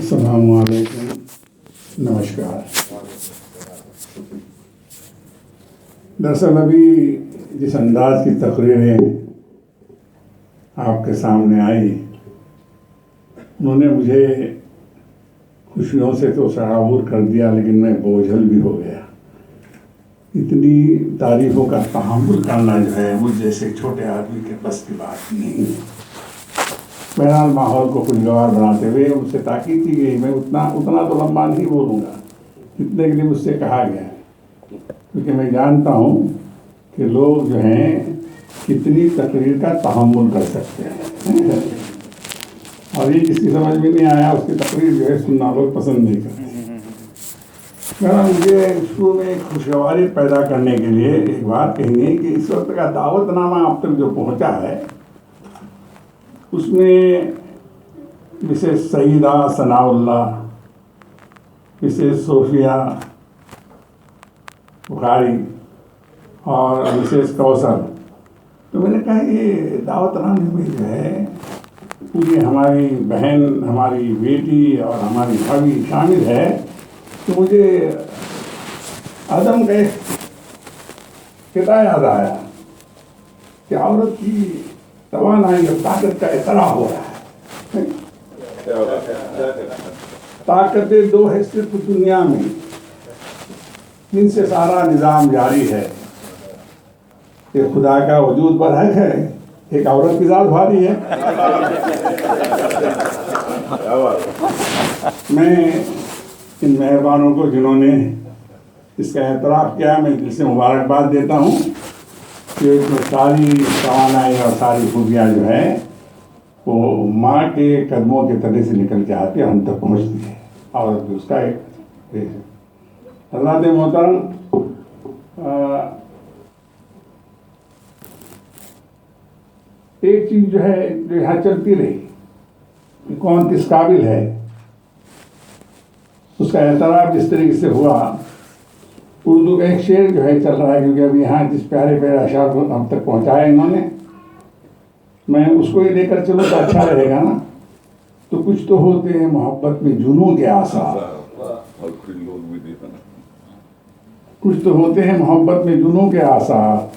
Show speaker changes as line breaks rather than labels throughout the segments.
अस्सलामु अलैकुम, नमस्कार। दरअसल अभी जिस अंदाज की तकरीरें आपके सामने आई, उन्होंने मुझे खुशियों से तो सराबोर कर दिया, लेकिन मैं बोझल भी हो गया। इतनी तारीफ़ों का तहम्मुल करना जो है मुझ जैसे छोटे आदमी के बस की बात नहीं है। बहरहाल माहौल को खुशगवार बनाते हुए मुझसे ताकीद की गई, मैं उतना तो लंबा नहीं बोलूँगा जितने के लिए मुझसे कहा गया, क्योंकि मैं जानता हूँ कि लोग जो हैं कितनी तकरीर का तहम्मुल कर सकते हैं और ये जिसकी समझ में नहीं आया उसकी तकरीर जो है सुनना लोग पसंद नहीं करते। मुझे शुरू में खुशगवारी पैदा करने के लिए एक बात कहनी है कि इस वक्त का दावतनामा आप तक जो पहुँचा है उसमें मिसेस सईदा सनाउल्लाह, मिसेस सोफिया बुखारी और मिसेस कौसर, तो मैंने कहा ये दावतनामे में जो है पूरी हमारी बहन, हमारी बेटी और हमारी भाभी शामिल है, तो मुझे आदम का एक किताब याद आया कि औरत की तवानाई और ताकत का इतराफ़ हो रहा है। ताकतें दो है सिर्फ दुनिया में, जिनसे सारा निज़ाम जारी है। एक खुदा का वजूद बरहक है, एक औरत की ज़ात भारी है। मैं इन मेहरबानों को जिन्होंने इसका एतराफ़ किया, मैं दिल से मुबारकबाद देता हूँ कि इसमें सारी तवानाई और सारी खूबियाँ जो है वो माँ के कदमों के तले से निकल के आती है, हम तक पहुँचती है और उसका एक हज़रात मोहतरम, एक चीज़ जो है जो यहाँ चलती रही कि कौन किस काबिल है, उसका एतराफ़ जिस तरीके से हुआ। उर्दू का एक शेर जो है चल रहा है, क्योंकि अभी यहाँ जिस प्यारे प्यारे अशार को हम तक पहुँचाया इन्होंने, मैं उसको ही लेकर चलूँ तो अच्छा रहेगा ना। तो कुछ तो होते हैं मोहब्बत में जुनून के आसार, कुछ तो होते हैं मोहब्बत में जुनून के आसार,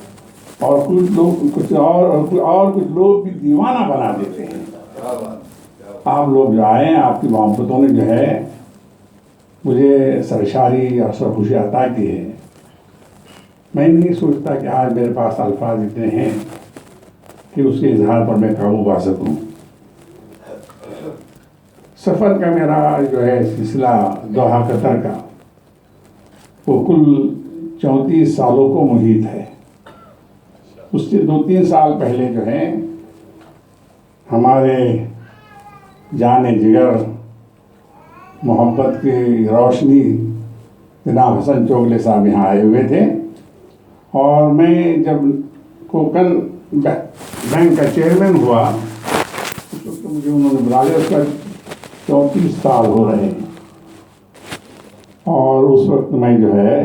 और कुछ लोग कुछ और कुछ लोग भी दीवाना बना देते हैं। आप लोग जो आए, आपकी मोहब्बतों ने जो है मुझे सरशारी और सरखुशी अता की है। मैं नहीं सोचता कि आज मेरे पास अल्फाज इतने हैं कि उसके इजहार पर मैं काबू पा सकूं। सफ़र का मेरा जो है सिलसिला दोहा कतर का, वो कुल 34 सालों को मुहित है। उससे 2-3 साल पहले जो है हमारे जाने जिगर मोहब्बत की रोशनी जनाब हसन चोगले साहब यहाँ आए हुए थे, और मैं जब कोकन बैंक का चेयरमैन हुआ उस वक्त मुझे उन्होंने बुला लिया। उसका 34 साल हो रहे हैं, और उस वक्त मैं जो है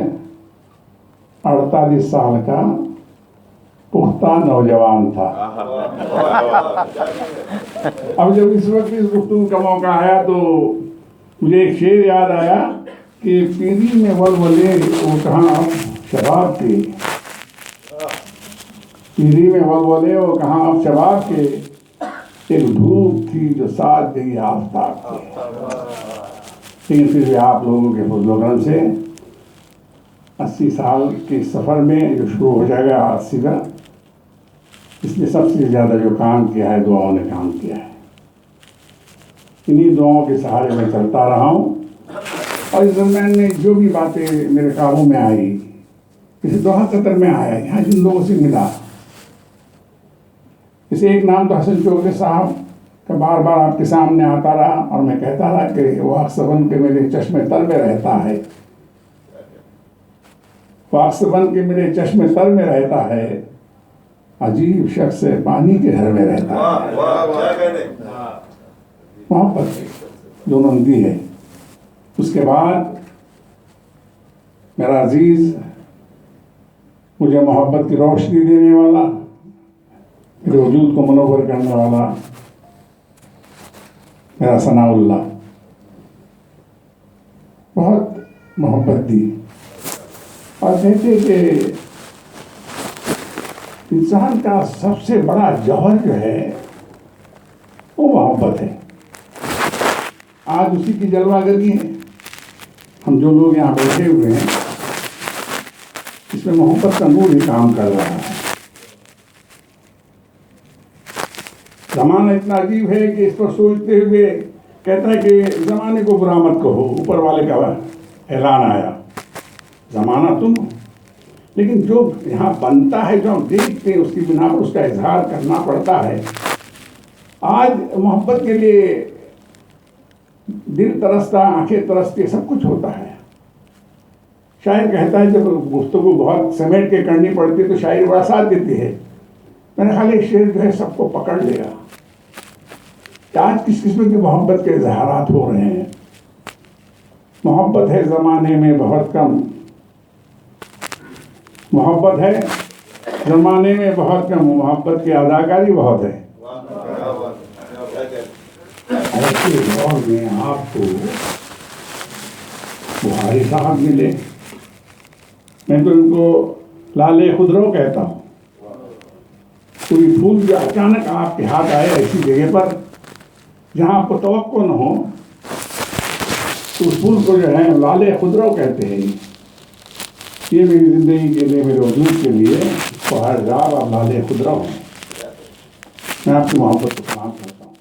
48 साल का पुख्ता नौजवान था। अब जब इस वक्त इस गुफ्तगू का मौका आया तो मुझे एक शेर याद आया कि पीरी में वलवले वो कहाँ अब शबाब के, पीरी में वलवले वो कहाँ अब शबाब के, एक धूप थी जो साथ गई आफताब के। लेकिन फिर भी आप लोगों के फजल करम से 80 साल के सफ़र में जो शुरू हो जाएगा 80 का, इसमें सबसे ज़्यादा जो काम किया है दुआओं ने काम किया है। इन्हीं दुआओं के सहारे मैं चलता रहा हूँ, और इस दरम्यान में जो भी बातें मेरे काबू में आई, जैसे दोहा कतर में आया, यहाँ जिन लोगों से मिला, जैसे एक नाम तो हसन चोगले साहब का बार बार आपके सामने आता रहा, और मैं कहता रहा कि वाक़ के मेरे चश्मे तर में रहता है, वाक़ के मेरे चश्मे तर में रहता है, अजीब शख्स है पानी के घर में रहता है। मोहब्बत जो उन्होंने दी है। उसके बाद मेरा अजीज़ मुझे मोहब्बत की रोशनी देने वाला, मेरे वजूद को मुनव्वर करने वाला मेरा सनाउल्लाह, बहुत मोहब्बत दी और कहते कि इंसान का सबसे बड़ा जौहर जो है वो मोहब्बत है। आज उसी की जलवागरी है। हम जो लोग यहाँ बैठे हुए हैं इसमें मोहब्बत का नूर ही काम कर रहा है। जमाना इतना अजीब है कि इस पर सोचते हुए कहता है कि जमाने को बुरा मत कहो, ऊपर वाले का ऐलान आया, जमाना तुम हो। लेकिन जो यहाँ बनता है, जो हम देखते हैं, उसकी बिना पर उसका इजहार करना पड़ता है। आज मोहब्बत के लिए दिल तरसता, आंखें तरसती, सब कुछ होता है। शायर कहता है जब गुफ्तगू बहुत समेट के करनी पड़ती है तो शायरी बड़ा साथ देती है। मैंने ख्याल एक शेर जो है सबको पकड़ लेगा। आज किस किस्म की मोहब्बत के इजहारात हो रहे हैं। मोहब्बत है ज़माने में बहुत कम, मोहब्बत है ज़माने में बहुत कम, मोहब्बत की अदाकारी बहुत है। ऐसे दौर में आपको बुखारी साहब मिले, मैं तो इनको लाले खुदरो कहता हूँ। कोई फूल जो अचानक आपके हाथ आए ऐसी जगह पर जहाँ आपको तवक्को न हो, तो उस फूल को जो है लाले खुदरो कहते हैं। ये मेरी ज़िंदगी के लिए, मेरे वजूद के लिए हर राब आप लाले खुदरो हैं। मैं आपकी मोहब्बत को सलाम करता हूँ।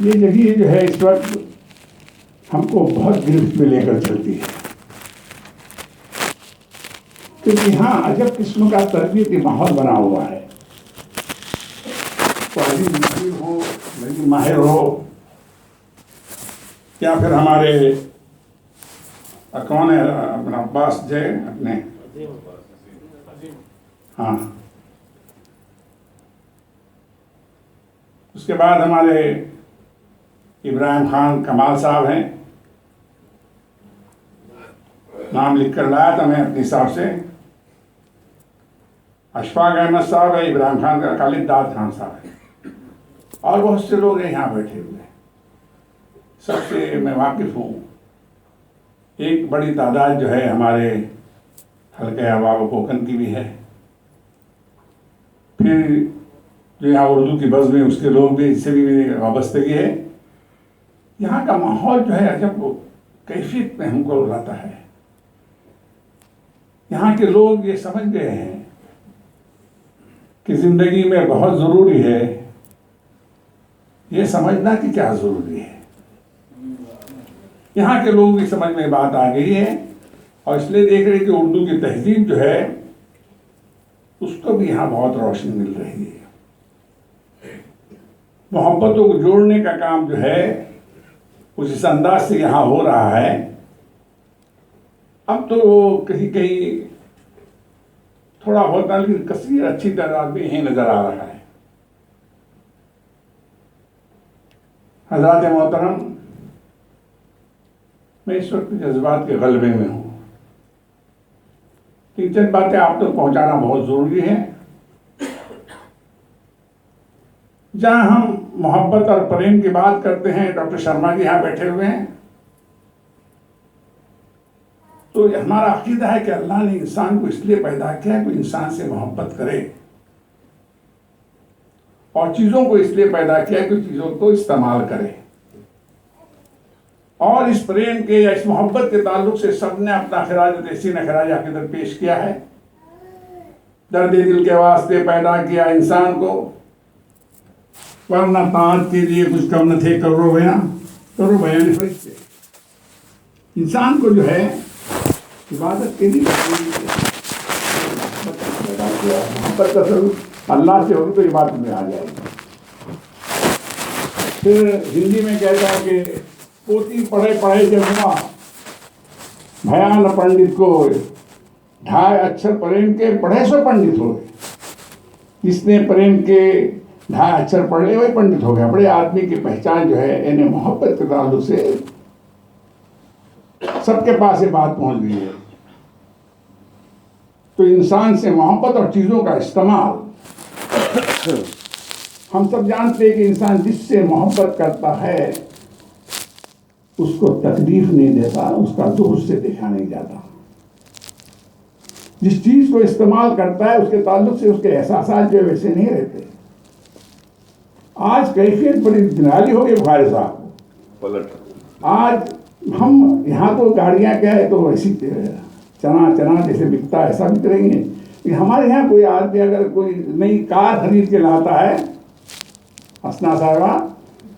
ये जगह जो है इस वक्त हमको बहुत गिरफ्त में लेकर चलती है, क्योंकि यहाँ अजब किस्म का तरबियती माहौल बना हुआ है। पढ़ी लिखी हो, बड़ी माहिर हो, या फिर हमारे कौन है अपना अब्बास जय अपने, हाँ, उसके बाद हमारे इब्राहिम खान कमाल साहब हैं। नाम लिख कर लाया था मैं अपने हिसाब से। अशफाक अहमद साहब है, इब्राहिम खान का खालिद दाद खान साहब है, और बहुत से लोग हैं यहाँ बैठे हुए। सबसे मैं वाकिफ़ हूँ। एक बड़ी तादाद जो है हमारे हल्के अहबाब कोकन की भी है। फिर जो यहाँ उर्दू की बज़्म में उसके लोग भी, इससे भी मेरी वाबस्तगी है। यहाँ का माहौल जो है अजब कैफियत में हमको लाता है। यहाँ के लोग ये समझ गए हैं कि ज़िंदगी में बहुत ज़रूरी है ये समझना कि क्या ज़रूरी है। यहाँ के लोगों की समझ में बात आ गई है, और इसलिए देख रहे कि उर्दू की तहजीब जो है उसको भी यहाँ बहुत रोशनी मिल रही है। मोहब्बतों को जोड़ने का काम जो है कुछ इस अंदाज से यहाँ हो रहा है। अब तो कहीं कहीं थोड़ा बहुत, लेकिन कसीर अच्छी तादाद में यही नजर आ रहा है। हज़रात मोहतरम, मैं इस वक्त जज्बात के गलबे में हूँ। तीन चंद बातें आप तक पहुँचाना बहुत ज़रूरी है। जहाँ हम मोहब्बत और प्रेम की बात करते हैं, डॉक्टर शर्मा जी यहाँ बैठे हुए हैं, तो हमारा अकीदा है कि अल्लाह ने इंसान को इसलिए पैदा किया है कि इंसान से मोहब्बत करे, और चीज़ों को इसलिए पैदा किया है कि चीज़ों को इस्तेमाल करे। और इस प्रेम के या इस मोहब्बत के ताल्लुक से सबने अपना खराज सीना खराज अकीदत पेश किया है। दर्द दिल के वास्ते पैदा किया इंसान को, वरना ताज के लिए कुछ कम न थे करो बयान फरिश्ते। इंसान को जो है इबादत के लिए मोहब्बत का स्वरूप अल्लाह से होगी तो इबादत में आ जाएगी। फिर हिंदी में कहता है कि पोती पढ़े जमुआ भयान पंडित को, ढाई अक्षर प्रेम के पढ़े सो पंडित हो गए। जिसने प्रेम के ढाई अक्षर पढ़ ले वही पंडित हो गया। बड़े आदमी की पहचान जो है इन्हें मोहब्बत के ताल्लुक से सबके पास ये बात पहुंच गई है। तो इंसान से मोहब्बत और चीज़ों का इस्तेमाल, हम सब जानते हैं कि इंसान जिससे मोहब्बत करता है उसको तकलीफ नहीं देता, उसका दुख उससे देखा नहीं जाता। जिस चीज को इस्तेमाल करता है उसके ताल्लुक से उसके एहसास जो वैसे नहीं रहते। आज कैफियत बड़ी निराली हो गई बुखारी साहब पलट। आज हम यहाँ तो गाड़ियाँ क्या है तो ऐसी चना चना जैसे बिकता है ऐसा बिक रही है। हमारे यहाँ कोई आदमी अगर कोई नई कार खरीद के लाता है हसना साहबा,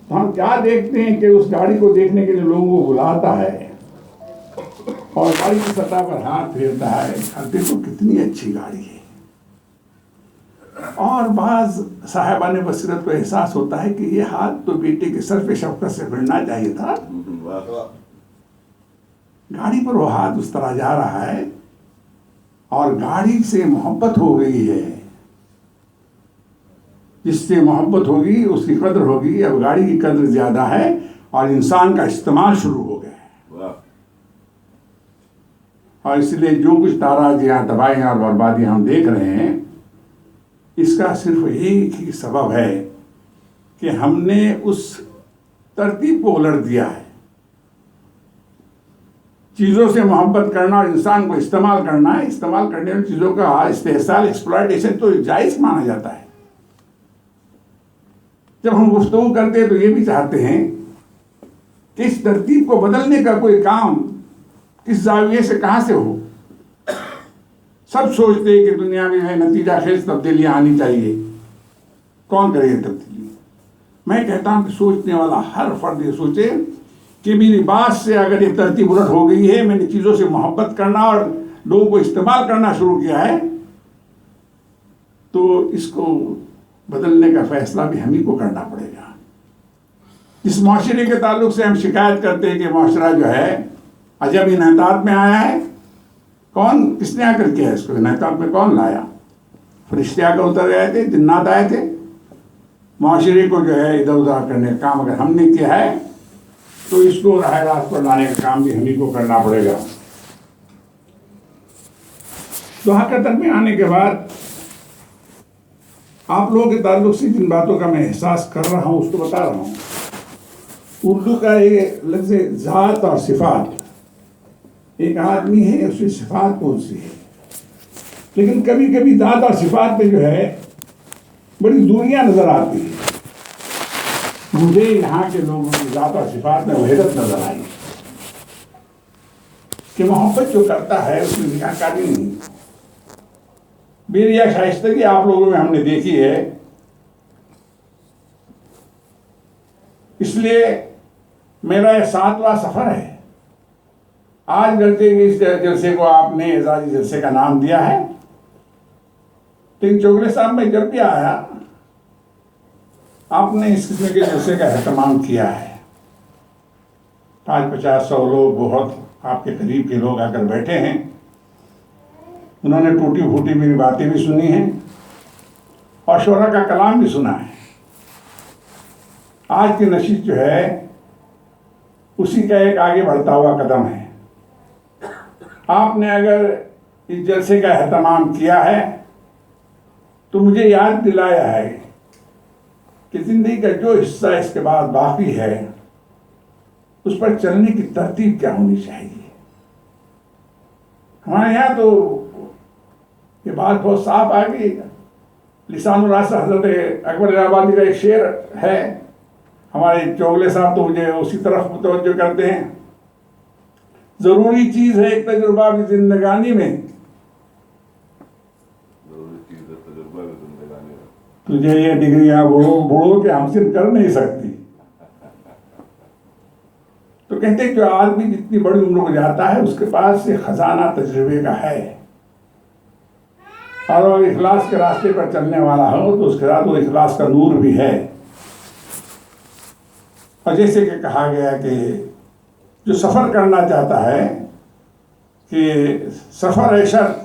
तो हम क्या देखते हैं कि उस गाड़ी को देखने के लिए लोगों को बुलाता है और गाड़ी की सतह पर हाथ फेरता है, देखो कितनी अच्छी गाड़ी है। और बाज साहिबाने बसीरत को एहसास होता है कि ये हाथ तो बेटे के सर पे शफकत से फिरना चाहिए था। गाड़ी पर वो हाथ उस तरह जा रहा है और गाड़ी से मोहब्बत हो गई है। जिससे मोहब्बत होगी उसकी कद्र होगी। अब गाड़ी की कद्र ज्यादा है और इंसान का इस्तेमाल शुरू हो गया है। और इसलिए जो कुछ ताराजियां तबाहियां और बर्बादियां हम देख रहे हैं, इसका सिर्फ एक ही सबब है कि हमने उस तरतीब को उलट दिया है। चीज़ों से मोहब्बत करना और इंसान को इस्तेमाल करना है। इस्तेमाल करने वाली चीज़ों का इस्तेहसाल एक्सप्लॉयटेशन तो जायज़ माना जाता है। जब हम गुफ्तगू करते हैं तो ये भी चाहते हैं कि इस तरतीब को बदलने का कोई काम किस जाविये से कहाँ से हो। सब सोचते हैं कि दुनिया में है नतीजा खेज तब्दीलियाँ आनी चाहिए। कौन करेगा तब्दीली? मैं कहता हूँ कि सोचने वाला हर फर्द ये सोचे कि मेरी बात से अगर ये तरतीब उलट हो गई है, मैंने चीज़ों से मोहब्बत करना और लोगों को इस्तेमाल करना शुरू किया है, तो इसको बदलने का फैसला भी हम ही को करना पड़ेगा। इस माशरे के ताल्लुक से हम शिकायत करते हैं कि माशरा जो है अजब इन्हतात में आया है। कौन किसने आकर किया इसको? इन्हतात में कौन लाया? फरिश्ते आकर उतर गए थे, जिन्नात आए थे। माशरे को जो है इधर उधर करने का काम अगर हमने किया है तो इसको राह रास्त पर लाने का काम भी हम ही को करना पड़ेगा। तो हकीकत में आने के बाद आप लोगों के ताल्लुक से जिन बातों का मैं एहसास कर रहा हूँ उसको बता रहा हूँ। उर्दू का ये लफ्ज़ ज़ात और सिफात, एक आदमी है उसकी सिफात कौन सी है, लेकिन कभी कभी ज़ात और सिफात में जो है बड़ी दूरियां नजर आती है। मुझे यहाँ के लोगों की ज़ात और सिफात में वहदत नजर आई कि मोहब्बत जो करता है उसमें निकाहकारी नहीं। मेरी यह शाइस्तगी आप लोगों में हमने देखी है, इसलिए मेरा यह 7वां सफर है। आज गलती के इस जलसे को आपने एजाजी जलसे का नाम दिया है, लेकिन चोगले साहब में जब भी आया आपने इस किस्म के जलसे का एहतमाम किया है। 5-50-100 लोग बहुत आपके करीब के लोग आकर बैठे हैं। उन्होंने टूटी फूटी मेरी बातें भी सुनी हैं और शोरा का कलाम भी सुना है। आज की नशीद जो है उसी का एक आगे बढ़ता हुआ कदम है। आपने अगर इस जलसे का एहतमाम किया है तो मुझे याद दिलाया है कि जिंदगी का जो हिस्सा इसके बाद बाकी है उस पर चलने की तरतीब क्या होनी चाहिए। हमारे यहाँ तो ये बात बहुत साफ आ गई। लिसानुल रास हजरत अकबर इलाहाबादी का एक शेर है। हमारे चोगले साहब तो मुझे उसी तरफ मुतवज्जो करते हैं। जरूरी चीज है एक तजुर्बा भी जिंदगानी में, तुझे ये डिग्रियां बूढ़ों के हासिल कर नहीं सकती। तो कहते हैं जो आदमी जितनी बड़ी उम्र को जाता है उसके पास ये खजाना तजुर्बे का है, और वो इखलास के रास्ते पर चलने वाला हो तो उसके साथ वो इखलास का नूर भी है। और जैसे कि कहा गया कि जो सफ़र करना चाहता है कि सफ़र है शर्त,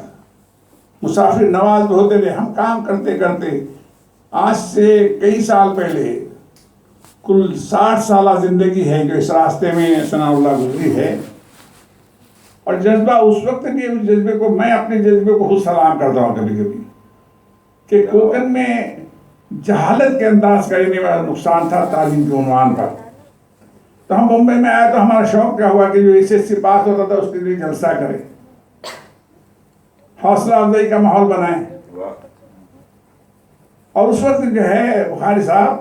मुसाफिर नवाज होते रहे। हम काम करते करते आज से कई साल पहले कुल 60 साल ज़िंदगी है जो इस रास्ते में सनाउल्लाह गुजरी है। और जज्बा उस वक्त भी, उस जज्बे को मैं अपने जज्बे को खुद सलाम करता हूँ कभी कभी, कि कोकन में जहालत के अंदाज का ये नुकसान था तालीम के उन्वान पर। तो हम बम्बई में आए तो हमारा शौक क्या हुआ कि जो एसएससी पास होता था उसके लिए जलसा करें, हौसला अफजाई का माहौल बनाए। और उस वक्त जो है बुखारी साहब,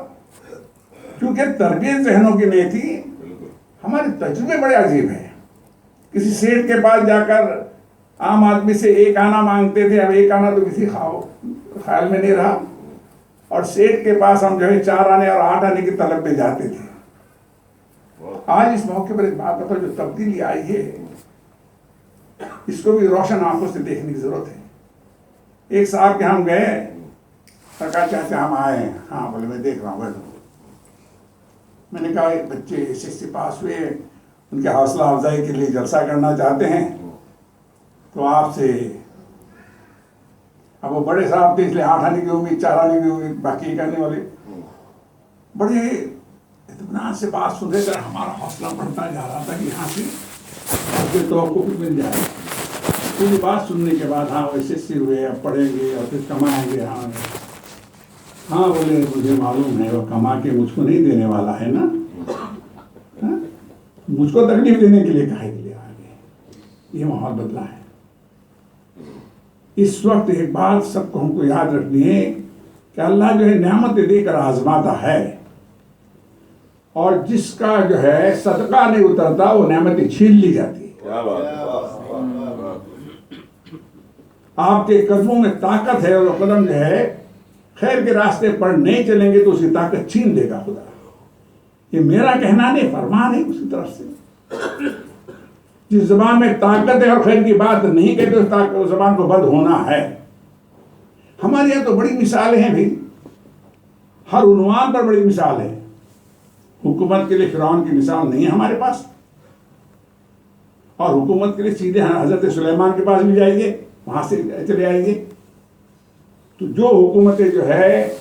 क्योंकि तरबियत जहनों की नहीं थी, हमारे तजुर्बे बड़े अजीब हैं। किसी सेठ के पास जाकर आम आदमी से एक आना मांगते थे, अब एक आना तो किसी ख्याल में नहीं रहा, और सेठ के पास हम जो है 4 आने और 8 आने की तलब पे जाते थे। आज इस मौके पर एक बात बता, जो तब्दीली आई है इसको भी रोशन आंखों से देखने की जरूरत है। एक साहब के हम गए, सरकार चाहते हम आए हैं, हाँ बोले मैं देख रहा हूँ। मैंने कहा एक बच्चे एसएससी पास हुए, उनके हौसला अफजाई के लिए जलसा करना चाहते हैं, तो आपसे, अब वो बड़े साहब थे इसलिए 8 आने की उम्मीद, 4 आने की उम्मीद, बाकी करने वाले बड़े इत्मीनान से बात सुन रहे थे। हमारा हौसला बढ़ता जा रहा था कि यहाँ से तो आपको भी मिल जाए। पूरी बात सुनने के बाद हाँ एसएससी हुए, अब पढ़ेंगे और फिर कमाएंगे। हाँ बोले मुझे मालूम है वो कमा के मुझको नहीं देने वाला है ना, मुझको तकलीफ देने के लिए काहे के लिए आ गए। ये माहौल बदला है। इस वक्त एक बात सबको हमको याद रखनी है कि अल्लाह जो है नेमतें देकर आजमाता है, और जिसका जो है सदका नहीं उतरता वो नेमतें छीन ली जाती है। आपके कदमों में ताकत है, और कदम जो है खैर के रास्ते पर नहीं चलेंगे तो उसकी ताकत छीन लेगा खुदा। ये मेरा कहना नहीं, फरमान है उसी तरफ से। जिस जबान में ताकत है और खैर की बात नहीं कहते उस जबान को बंद होना है। हमारे यहाँ तो बड़ी मिसालें हैं भाई, हर उन्वान पर बड़ी मिसाल है। हुकूमत के लिए फिरौन की मिसाल नहीं है हमारे पास, और हुकूमत के लिए सीधे हजरत सुलेमान के पास भी जाइए, वहां से चले आएंगे। तो जो हुकूमतें जो है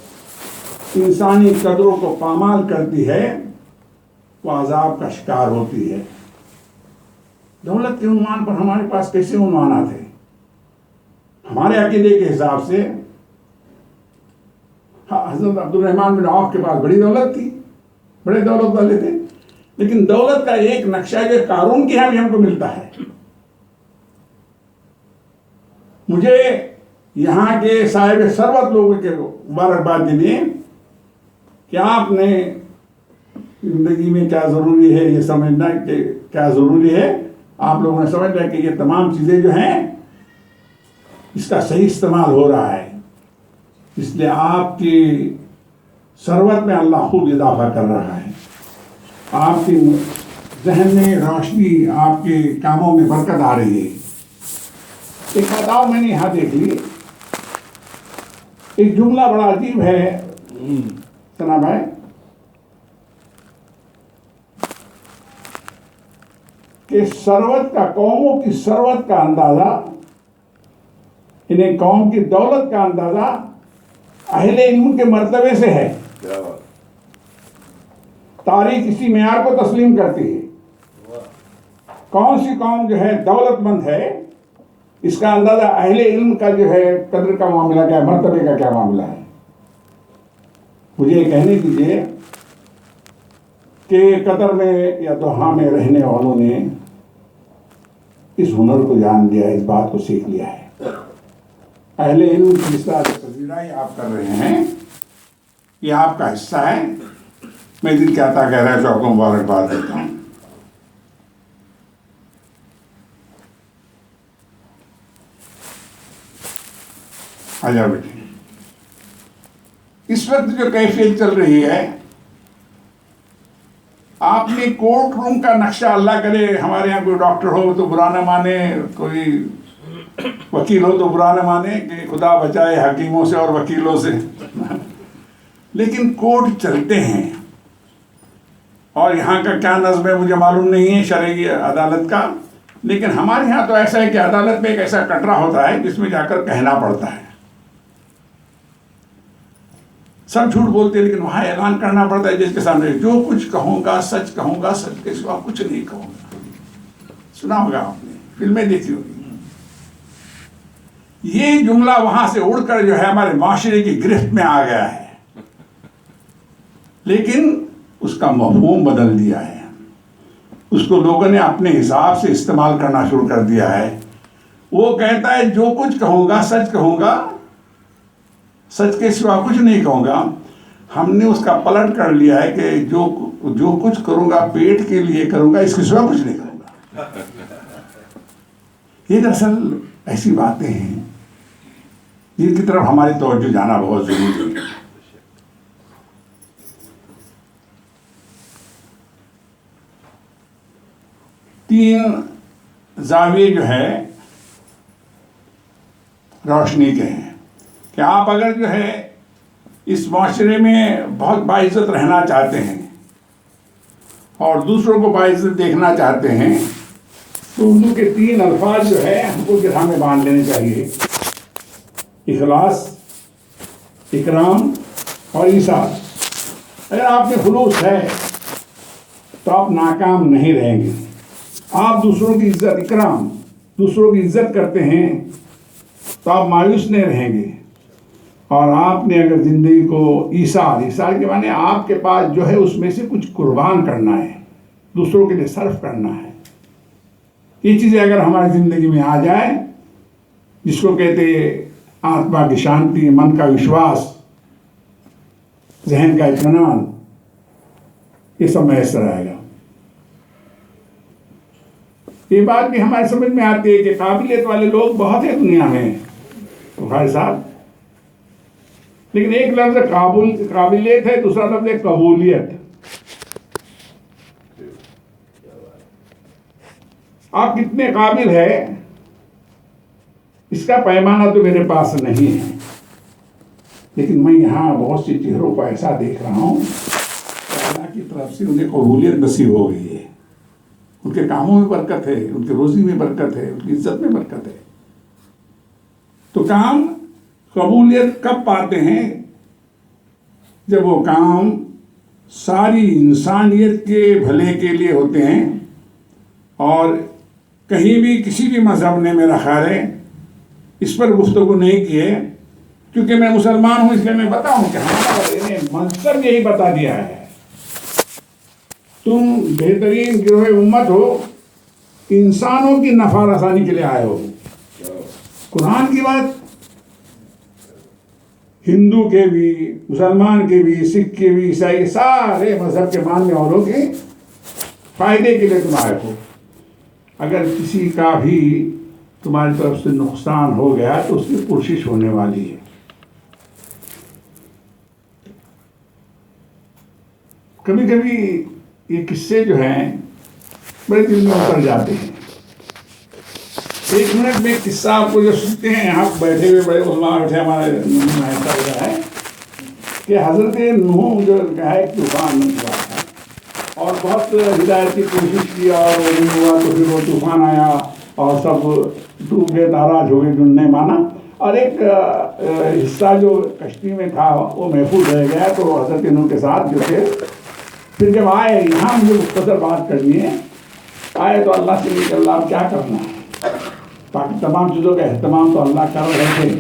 इंसानी कदरों को पामाल करती है वो अजाब का शिकार होती है। दौलत के उन्वान पर हमारे पास कैसे उन्वान थे? हमारे अकीदे के हिसाब से हजरत अब्दुल रहमान बिन औफ के पास बड़ी दौलत थी, बड़े दौलत वाले थे, लेकिन दौलत का एक नक्शा जो कारून के यहाँ भी हमको मिलता है। मुझे यहाँ के साहिब सरबत लोगों के मुबारकबाद देने कि आपने जिंदगी में क्या ज़रूरी है ये समझना कि क्या ज़रूरी है। आप लोगों ने समझ लिया कि ये तमाम चीज़ें जो हैं इसका सही इस्तेमाल हो रहा है, इसलिए आपकी सरवत में अल्लाह खूब इजाफा कर रहा है। आपके जहन में रोशनी, आपके कामों में बरकत आ रही है। एक बताओ, मैंने यहाँ देख ली एक जुमला बड़ा अजीब है सना भाई, कि सरवत का, कौमों की सरवत का अंदाजा, इन्हें कौम की दौलत का अंदाजा अहले इल्म के मर्तबे से है। तारीख इसी मेयार को तस्लीम करती है। कौन सी कौम जो है दौलतमंद है इसका अंदाजा अहले इल्म का जो है कदर का मामला क्या है, मर्तबे का क्या मामला है। मुझे कहने दीजिए कि कतर में या दोहा में रहने वालों ने इस हुनर को जान लिया, इस बात को सीख लिया है। अहले इल्म की इस तरह से पजीराई आप कर रहे हैं, ये आपका हिस्सा है। मैं दिल क्या था कह रहा है, सबको मुबारकबाद देता हूँ। आ जाओ बेटे। इस वक्त जो कैफियत चल रही है, आपने कोर्ट रूम का नक्शा, अल्लाह करे हमारे यहाँ कोई डॉक्टर हो तो बुरा न माने, कोई वकील हो तो बुरा न माने कि खुदा बचाए हकीमों से और वकीलों से लेकिन कोर्ट चलते हैं, और यहाँ का क्या नज़्म है मुझे मालूम नहीं है शरई अदालत का, लेकिन हमारे यहाँ तो ऐसा है कि अदालत में एक ऐसा कटरा होता है जिसमें जाकर कहना पड़ता है। सब झूठ बोलते हैं लेकिन वहाँ ऐलान करना पड़ता है जिसके सामने, जो कुछ कहूँगा सच कहूँगा, सच के सिवा कुछ नहीं कहूँगा। सुना होगा आपने, फिल्में देखी होगी। ये जुमला वहां से उड़कर जो है हमारे माशरे की गिरफ्त में आ गया है, लेकिन उसका मफहूम बदल दिया है। उसको लोगों ने अपने हिसाब से इस्तेमाल करना शुरू कर दिया है। वो कहता है जो कुछ कहूँगा सच कहूँगा, सच के सिवा कुछ नहीं कहूँगा। हमने उसका पलट कर लिया है कि जो कुछ करूँगा पेट के लिए करूँगा, इसके सिवा कुछ नहीं करूँगा। ये दरअसल ऐसी बातें हैं जिनकी तरफ हमारी तवज्जो जाना बहुत जरूरी है। तीन जाविये जो है रोशनी के हैं कि आप अगर जो है इस माशरे में बहुत बाइज्जत रहना चाहते हैं और दूसरों को बाइज्जत देखना चाहते हैं तो उर्दू के तीन अल्फाज जो है हमको गिरहा में बांध लेने चाहिए: इखलास, इकराम और ईसार। अगर आप में खुलूस है तो आप नाकाम नहीं रहेंगे। आप दूसरों की इज्जत, इकराम, दूसरों की इज्जत करते हैं तो आप मायूस नहीं रहेंगे। और आपने अगर ज़िंदगी को ईसार के माने आपके पास जो है उसमें से कुछ कुर्बान करना है, दूसरों के लिए सर्फ करना है। ये चीज़ें अगर हमारी ज़िंदगी में आ जाए, जिसको कहते आत्मा की शांति, मन का विश्वास, जहन का इत्मीनान, ये सब मैसर आएगा। ये बात भी हमारे समझ में आती है कि काबिलियत वाले लोग बहुत है दुनिया में भाई साहब, लेकिन एक लफ्ज़ काबिलियत है, दूसरा लफ्ज़ है कबूलियत। आप कितने काबिल है इसका पैमाना तो मेरे पास नहीं है, लेकिन मैं यहाँ बहुत सी चेहरों को ऐसा देख रहा हूँ अल्लाह की तरफ से उन्हें कबूलियत नसीब हो गई है। उनके कामों में बरकत है, उनकी रोज़ी में बरकत है, उनकी इज्जत में बरकत है। तो काम कबूलियत कब पाते हैं? जब वो काम सारी इंसानियत के भले के लिए होते हैं। और कहीं भी किसी भी मज़हब ने, मेरा ख्याल है, इस पर गुफ्तगू नहीं की है, क्योंकि मैं मुसलमान हूँ इसलिए मैं बताऊँ कि हमारा मंसब यही बता दिया है, तुम बेहतरीन गिरोह उम्मत हो, इंसानों की नफा रसानी के लिए आए हो। कुरान की बात हिंदू के भी, मुसलमान के भी, सिख के भी, ईसाई, सारे मजहब के मानने वालों के फायदे के लिए तुम आए हो। अगर किसी का भी तुम्हारी तरफ से नुकसान हो गया तो उसकी कोशिश होने वाली है। कभी कभी ये किस्से जो हैं बड़े दिल में उतर जाते हैं। एक मिनट में किस्सा आपको जो सुनते हैं, यहाँ बैठे हुए बड़े उलमा बैठे, हमारे ऐसा हो रहा है कि हज़रत नूह जो है तूफान हुआ था और बहुत हिदायत की कोशिश की और वो नहीं हुआ, तो फिर वो तूफान आया और सब डूब गए, नाराज हो गए, जिन्होंने माना। और एक हिस्सा जो कश्ती में था वो महफूज रह गया। तो हज़रत नूह के साथ जो थे, फिर जब आए यहाँ मुझे मुख्तसर बात करनी है, आए तो अल्लाह से नहीं, अल्लाह क्या करना है, बाकी तमाम चीज़ों का एहतमाम तो अल्लाह कर रहे थे।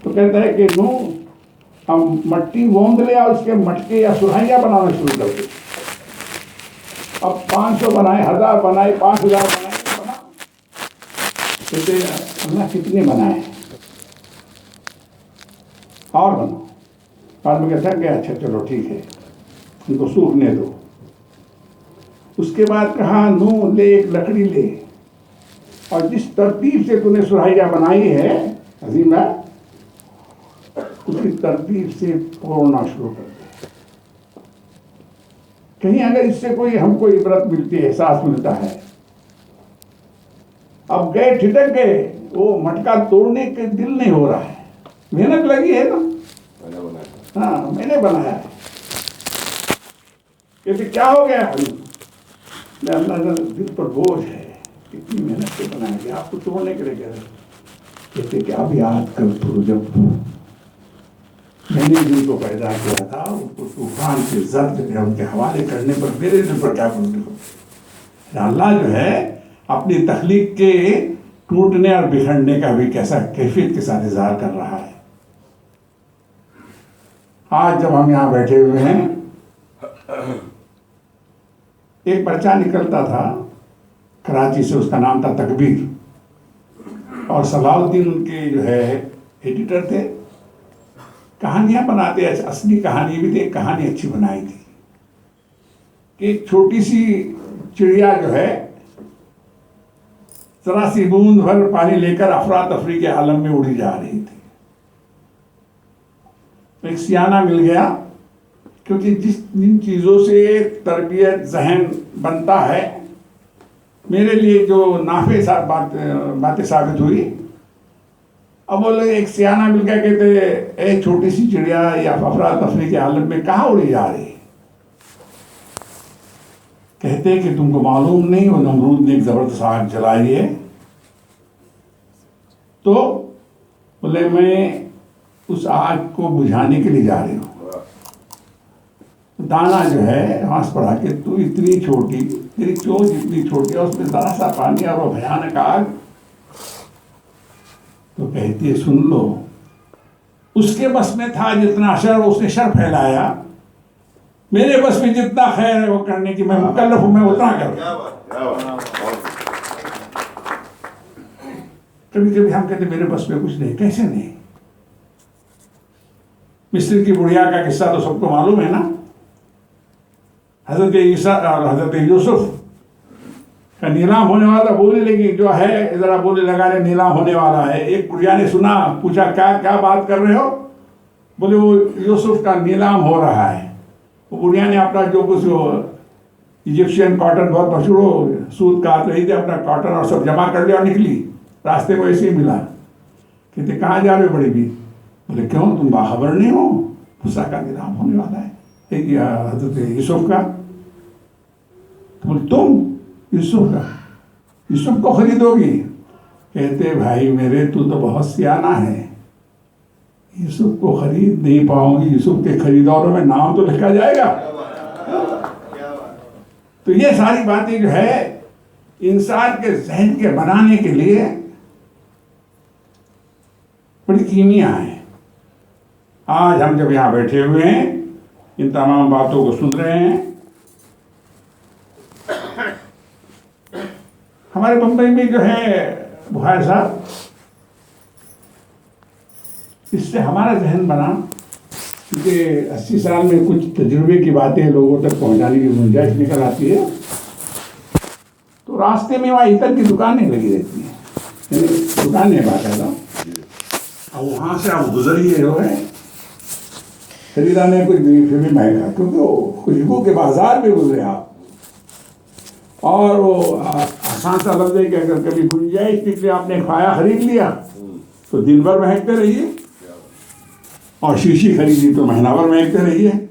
तो कहता है कि नूह हम मट्टी गोंद ले और उसके मटके या सुराहियाँ बनाना शुरू कर दे। अब 500 बनाए, 1000 बनाए, 5000 बनाए, बना। कहते अल्लाह कितने बनाए और बनाओ। बाद में कहता है अच्छा चलो ठीक है, उनको सूखने दो। उसके बाद कहा नूह ले एक लकड़ी ले और जिस तरतीब से तूने सुराहियाँ बनाई है अजीमा, उसकी तरतीब से तोड़ना शुरू कर दे। कहीं अगर इससे कोई हमको इबरत मिलती है, एहसास मिलता है। अब गए, ठिठक गए, वो मटका तोड़ने के दिल नहीं हो रहा है, मेहनत लगी है ना, हाँ मैंने बनाया है। कहते क्या हो गया? अल्लाह दिल पर बोझ है, कितनी मेहनत से बनाया गया, आपको तोड़ने के लिए कह रहे। कहते कि अब याद कर तो जब मैंने जिनको पैदा किया था उनको तूफान के जर्द में उनके हवाले करने पर मेरे दिल पर क्या करूँ? अल्लाह जो है अपनी तख्लीक के टूटने और बिखरने का भी कैसा कैफियत के साथ इजहार कर रहा है। आज जब हम यहाँ बैठे हुए हैं, एक बच्चा निकलता था कराची से, उसका नाम था तकबीर, और सलाउद्दीन उनके जो है एडिटर थे। कहानियां बनाते, असली कहानी भी थी। एक कहानी अच्छी बनाई थी कि एक छोटी सी चिड़िया जो है जरा सी बूंद भर पानी लेकर अफरा तफरी के आलम में उड़ी जा रही थी। एक सियाना मिल गया, क्योंकि जिन चीज़ों से तरबियत जहन बनता है, मेरे लिए जो नाफे बातें साबित हुई। अब बोले एक सियाना मिल गया, कहते एक छोटी सी चिड़िया या अफरा तफरी के आलम में कहाँ उड़ी जा रही। कहते कि तुमको मालूम नहीं, वो नमरूद ने एक जबरदस्त आग जलाई है। तो बोले मैं उस आग को बुझाने के लिए जा रही हूँ। दाना जो है हाथ पड़ा कि तू इतनी छोटी, तेरी चोंच इतनी छोटी है, उसमें जरा सा पानी और वो भयानक आग। तो कहती है सुन लो, उसके बस में था जितना शर, उसने शर फैलाया। मेरे बस में जितना खैर है वो करने की मैं मुकल्लफ हूं, मैं उतना करूं। कभी कभी हम कहते मेरे बस में कुछ नहीं। कैसे नहीं? मिस्र की बुढ़िया का किस्सा तो सबको मालूम है ना। हजरत ईसा और हजरत यूसुफ का नीलाम होने वाला, बोलने लगी जो है जरा बोले लगा रहे नीलाम होने वाला है। एक बुढ़िया ने सुना, पूछा क्या क्या बात कर रहे हो? बोले वो यूसुफ का नीलाम हो रहा है। वो बुढ़िया ने अपना जो कुछ इजिप्शियन कॉटन बहुत मशहूर सूत काट रही थी, अपना कॉटन और सब जमा कर लिया और निकली। रास्ते में ऐसे ही मिला। कहते कहाँ जा रहे हो बड़ी भी? बोले क्यों, तुम बाखबर नहीं हो? मूसा का नीलाम होने वाला है, हजरत यूसुफ का। बोले तुम यूसुफ को खरीदोगी? कहते भाई मेरे तू तो बहुत सियाना है, यूसुफ को खरीद नहीं पाऊंगी। यूसुफ के खरीदारों में नाम तो लिखा जाएगा। तो ये सारी बातें जो है इंसान के जहन के बनाने के लिए बड़ी कीमिया है। आज हम जब यहाँ बैठे हुए हैं, इन तमाम बातों को सुन रहे हैं। हमारे बम्बई में जो है बुखारी साहब, इससे हमारा जहन बना, क्योंकि 80 साल में कुछ तजुर्बे की बातें लोगों तक पहुंचाने की गुंजाइश निकल आती है। तो रास्ते में वहाँ इतर की दुकानें लगी रहती हैं, दुकानें बाकायदा। अब वहाँ से आप गुजरिए जो है खरीदाने कुछ फिर भी महंगा, क्योंकि वो खुशबू के बाजार में गुजरे आप। और वो आसान सा लफ्ज़ है कि अगर कभी गुंजाइश निकले, आपने खाया खरीद लिया तो दिन भर महकते रहिए, और शीशी खरीदी तो महीना भर महकते रहिए।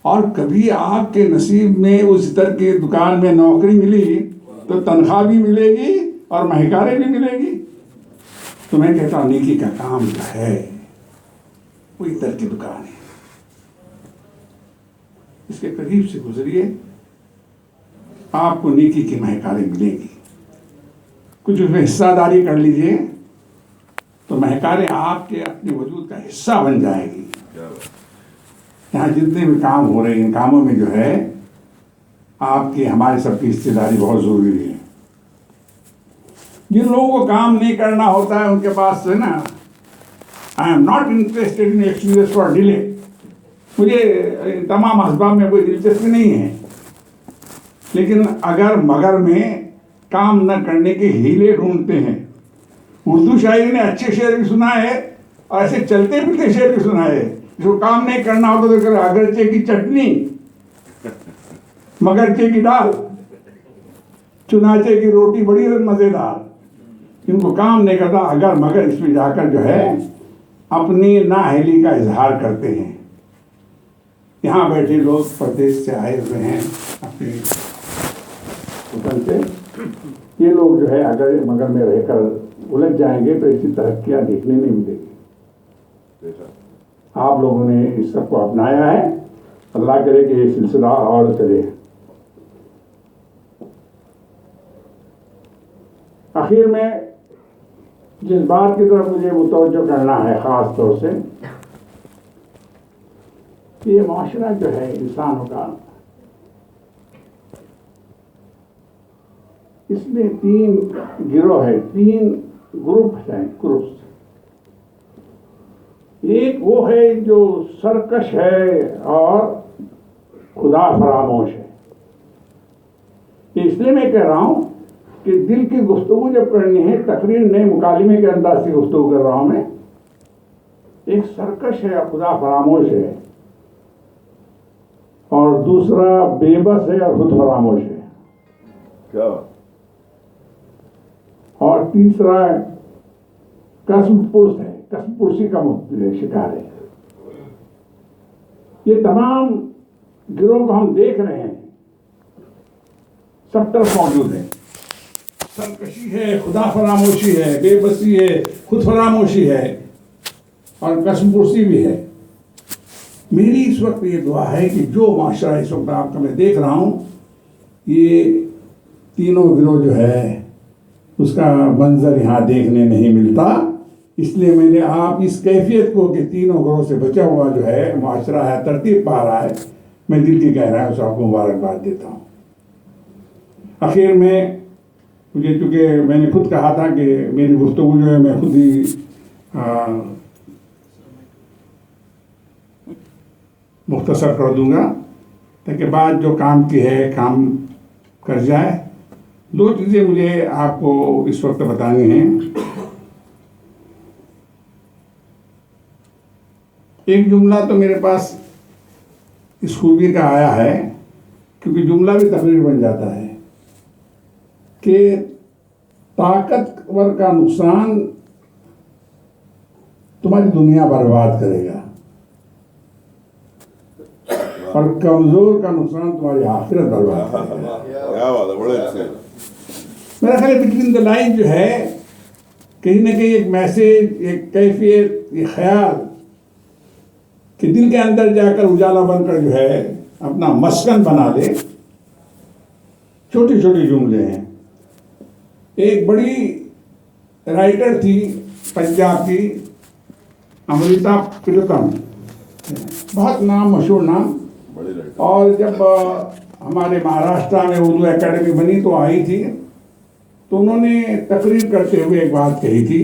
और कभी आपके नसीब में उस इतर की दुकान में नौकरी मिली तो तनख्वाह भी मिलेगी और महकारे भी मिलेगी। तो मैं कहता हूँ नेकी का काम जो है वो इतर की दुकान है, इसके करीब से गुजरिए, आपको नेकी की महकारें मिलेगी। कुछ उसमें हिस्सादारी कर लीजिए तो महकारें आपके अपने वजूद का हिस्सा बन जाएगी। यहाँ जितने भी काम हो रहे हैं, इन कामों में जो है आपकी हमारी सबकी हिस्सेदारी बहुत ज़रूरी है। जिन लोगों को काम नहीं करना होता है उनके पास जो है ना, I am not interested in excuses for delay, मुझे तमाम असबाब में कोई दिलचस्पी नहीं है। लेकिन अगर मगर में काम न करने के हीले ढूंढते हैं, उर्दू शायरी ने अच्छे शेर भी सुना है और ऐसे चलते फिरते शेर भी सुना है। जो काम नहीं करना होता तो कर अगरचे की चटनी, मगरचे की दाल, चुनाचे की रोटी बड़ी मज़ेदार। इनको काम नहीं करता, अगर मगर इसमें जाकर जो है अपनी नाअहली का इजहार करते हैं। यहाँ बैठे लोग प्रदेश से आए हुए हैं अपने वतन से, ये लोग जो है अगर मगर में रहकर उलझ जाएंगे तो ऐसी तरक्कियाँ देखने नहीं मिलेगी। आप लोगों ने इस सब को अपनाया है, अल्लाह करे कि ये सिलसिला और चले। आखिर में जिस बात की तरफ मुझे मुतवज्जो करना है ख़ास तौर से, ये माशरा जो है इंसानों का इसमें तीन गिरोह है, तीन ग्रुप हैं, ग्रुप्स। एक वो है जो सरकश है और खुदा फरामोश है। इसलिए मैं कह रहा हूं कि दिल की गुफ्तगू जब करनी है, तकरीर नए मुकालिमे के अंदाज से गुफ्तगू कर रहा हूं मैं। एक सरकश है और खुदा फरामोश है, और दूसरा बेबस है और खुद फरामोश है।
क्या?
और तीसरा कसम पुरुष है, कसम पुरुषी का शिकार है। ये तमाम गिरोह को हम देख रहे हैं, सब तरफ मौजूद है। सरकशी है, खुदा फरामोशी है, बेबसी है, खुद फरामोशी है, और कसम पुरुषी भी है। मेरी इस वक्त ये दुआ है कि जो माशरा इस वक्त आपका मैं देख रहा हूँ, ये तीनों गिरोह जो है उसका मंजर यहाँ देखने नहीं मिलता। इसलिए मैंने आप इस कैफियत को कि तीनों गिरोह से बचा हुआ जो है माशरा है, तरतीब पा रहा है, मैं दिल की गहराइयों से आपको मुबारकबाद देता हूँ। आखिर में मुझे, चूँकि मैंने खुद कहा था कि मेरी गुफ्तगू जो है मैं खुद ही मुख्तसर कर दूंगा, ताकि बात जो काम की है काम कर जाए। दो चीज़ें मुझे आपको इस वक्त बतानी हैं। एक जुमला तो मेरे पास इस खूबी का आया है, क्योंकि जुमला भी तकरीर बन जाता है कि ताकतवर का नुकसान तुम्हारी दुनिया बर्बाद करेगा और कमजोर का नुकसान तुम्हारी आखिरत बर्बाद करेगा।
क्या बात है, बड़े अच्छे।
मेरा ख्याल बिटवीन द लाइन जो है, कहीं ना कहीं एक मैसेज, एक कैफियत, एक ख्याल कि दिल के अंदर जाकर उजाला बनकर जो है अपना मस्कन बना दे। छोटी छोटी जुमले हैं। एक बड़ी राइटर थी पंजाब की, अमृता प्रीतम, बहुत नाम, मशहूर नाम। और जब हमारे महाराष्ट्र में उर्दू एकेडमी बनी तो आई थी, तो उन्होंने तकरीर करते हुए एक बात कही थी।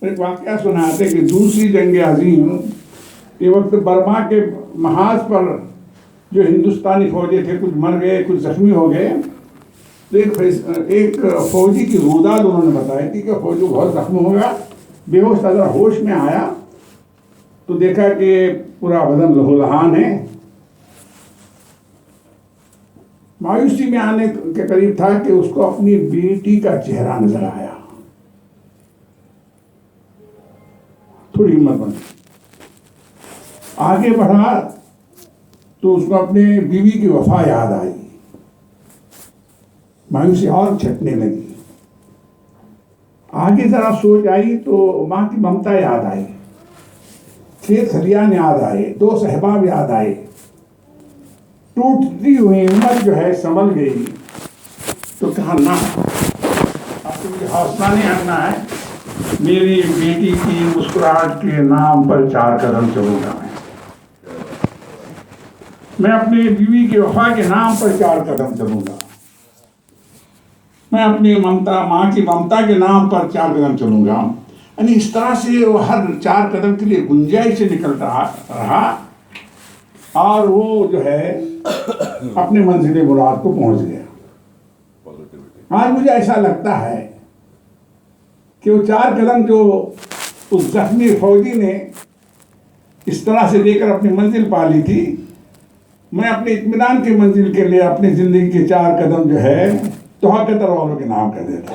एक वाक़या सुनाते कि दूसरी जंग अजीम के वक्त बर्मा के महाज पर जो हिंदुस्तानी फौजी थे, कुछ मर गए, कुछ जख्मी हो गए। तो एक फौजी की रुदाद उन्होंने बताई थी कि फौजी बहुत जख्मी हो गया, बेहोश था। जरा होश में आया तो देखा कि पूरा बदन लहूलुहान है। मायूसी में आने के करीब था कि उसको अपनी बेटी का चेहरा नजर आया। थोड़ी हिम्मत बनी, आगे बढ़ा तो उसको अपने बीवी की वफा याद आई। मायूसी और छटने लगी। आगे जरा सोच आई तो माँ की ममता याद आई, खेत खलियान याद आए, दो सहबाब याद आए। टूटती हुई हिम्मत जो है संभल गई तो कहा ना, अब तो मुझे हौसला नहीं आना है, मेरी बेटी की मुस्कुराहट के नाम पर 4 कदम चलूंगा। मैं अपनी बीवी की वफा के नाम पर 4 कदम चलूंगा। मैं अपनी ममता, माँ की ममता के नाम पर 4 कदम चलूंगा। यानी इस तरह से वो हर 4 कदम के लिए गुंजाइश से निकलता रहा, और वो जो है अपने मंजिल मुराद को पहुंच गया। आज मुझे ऐसा लगता है कि वो 4 कदम जो उस जख्मी फौजी ने इस तरह से लेकर अपनी मंजिल पा ली थी, मैं अपने इत्मीनान की मंजिल के लिए अपनी जिंदगी के 4 कदम जो है तोहा कतर वालों के नाम कर देता।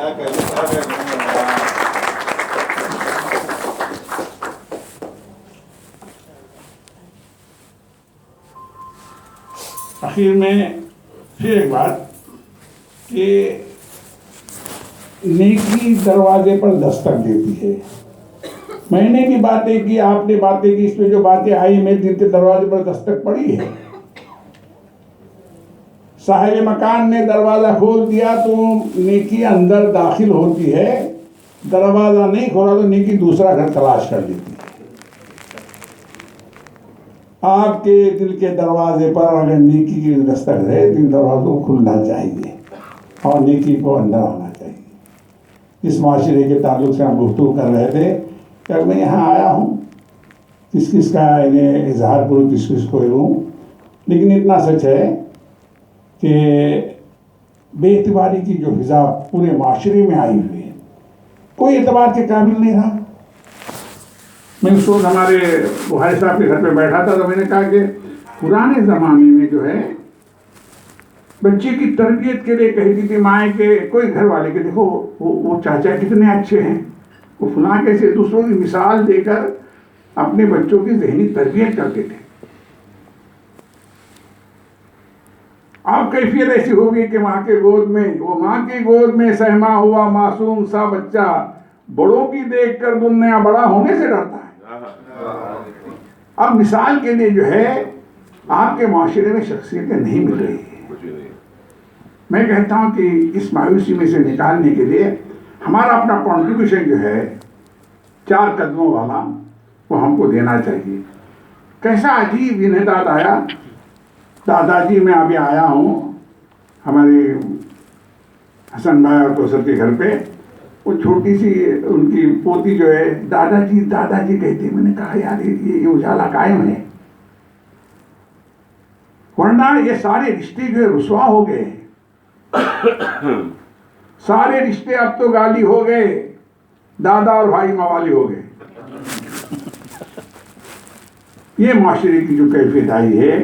आखिर में फिर एक बात कि नेकी दरवाजे पर दस्तक देती है। मैंने भी बातें की, आपने बातें की, इसमें जो बातें आई मेरे दिल के दरवाजे पर दस्तक पड़ी है। साहिब मकान ने दरवाज़ा खोल दिया तो नेकी अंदर दाखिल होती है, दरवाज़ा नहीं खोला तो नेकी दूसरा घर तलाश कर लेती है। आपके दिल के दरवाजे पर अगर नेकी की दस्तक है, दिल दरवाज़ों को खुलना चाहिए। और नेकी को अंदर आना चाहिए। जिस माशरे के ताल्लुक से हम गुफ्तगू कर रहे थे कि मैं यहाँ आया हूँ, किस किस का इन्हें इजहार करूँ, किस किस को लूँ, लेकिन इतना सच है कि बेएतबारी की जो फिजा पूरे माशरे में आई हुई है, कोई एतबार के काबिल नहीं रहा। मैं उस रोज़ हमारे भाई साहब के घर पे बैठा था तो मैंने कहा कि पुराने ज़माने में जो है बच्चे की तरबियत के लिए कहती थी माए के, कोई घर वाले के, देखो वो चाचा कितने अच्छे हैं, वो फलां कैसे, दूसरों की मिसाल देकर अपने बच्चों की ज़हनी तरबियत करते थे। अब कैफियत ऐसी हो गई कि माँ के गोद में, वो माँ की गोद में सहमा हुआ मासूम सा बच्चा बड़ों की देखकर दुनिया बड़ा होने से डरता है। अब मिसाल के लिए जो है आपके माशरे में शख्सियतें नहीं मिल रही है। मैं कहता हूँ कि इस मायूसी में से निकालने के लिए हमारा अपना कंट्रीब्यूशन जो है 4 कदमों वाला, वो हमको देना चाहिए। कैसा अजीब इन्हेदाद आया। दादाजी मैं अभी आया हूँ हमारे हसन भाई और कौसर के घर पे, वो छोटी सी उनकी पोती जो है दादाजी दादाजी कहती। मैंने कहा यार ये उजाला कायम है, वरना ये सारे रिश्ते जो है रुसवा हो गए। सारे रिश्ते अब तो गाली हो गए, दादा और भाई मवाली हो गए। ये माशरे की जो कैफियत आई है,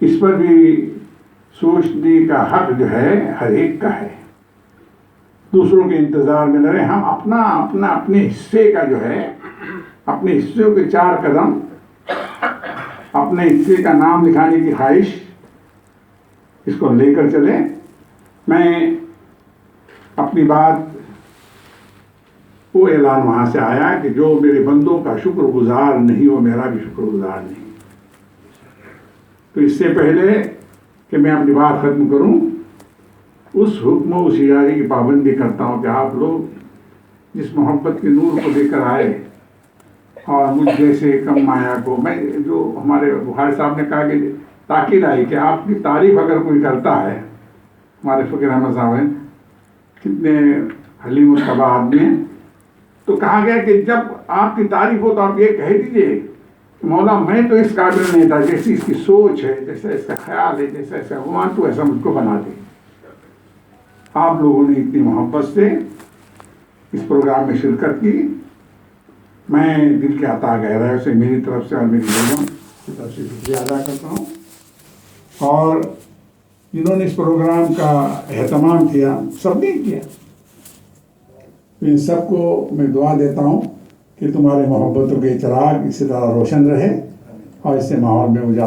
इस पर भी सोचने का हक जो है हर एक का है। दूसरों के इंतजार में न रहे, हम अपना अपना अपने हिस्से का जो है, अपने हिस्सों के 4 कदम, अपने हिस्से का नाम लिखाने की ख्वाहिश, इसको लेकर चले। मैं अपनी बात, वो ऐलान वहाँ से आया कि जो मेरे बंदों का शुक्रगुजार नहीं वो मेरा भी शुक्रगुजार नहीं। तो इससे पहले कि मैं अपनी बात खत्म करूं, उस हुक्म उस इजारे की पाबंदी करता हूं कि आप लोग जिस मोहब्बत के नूर को लेकर आए और मुझ जैसे कम माया को, मैं जो हमारे बुखारी साहब ने कहा कि ताकीद आई कि आपकी तारीफ अगर कोई करता है, हमारे फ़कीर अहमद साहब हैं, कितने हलीम और तबा आदमी हैं, तो कहा गया कि जब आपकी तारीफ हो तो आप ये कह दीजिए मौला मैं तो इस काबिल नहीं था, जैसी इसकी सोच है, जैसा इसका ख्याल है, जैसा इसका गुमान, तो ऐसा मुझको बना दे। आप लोगों ने इतनी मोहब्बत से इस प्रोग्राम में शिरकत की, मैं दिल के अता गहराई से मेरी तरफ से और मेरी लोगों की तरफ से शुक्रिया अदा करता हूँ। और जिन्होंने इस प्रोग्राम का एहतमाम किया, सबने किया, इन सबको मैं दुआ देता हूँ कि तुम्हारे मोहब्बतों के चिराग इसी तरह रोशन रहे और इससे माहौल में उजाला